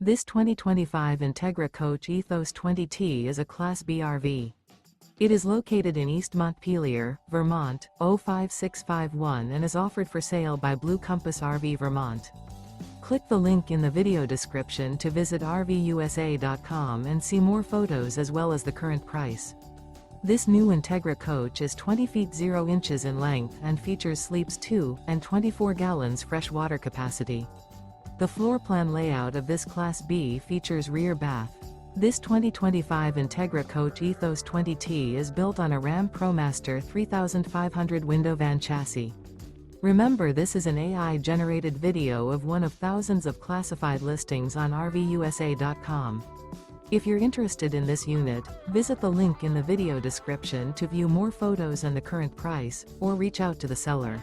This 2025 Entegra Coach Ethos 20T is a Class B RV. It is located in East Montpelier, Vermont, 05651 and is offered for sale by Blue Compass RV Vermont. Click the link in the video description to visit RVUSA.com and see more photos as well as the current price. This new Entegra Coach is 20 feet 0 inches in length and features sleeps 2 and 24 gallons fresh water capacity. The floor plan layout of this Class B features rear bath. This 2025 Entegra Coach Ethos 20T is built on a RAM ProMaster 3500 window van chassis. Remember, this is an AI-generated video of one of thousands of classified listings on RVUSA.com. If you're interested in this unit, visit the link in the video description to view more photos and the current price, or reach out to the seller.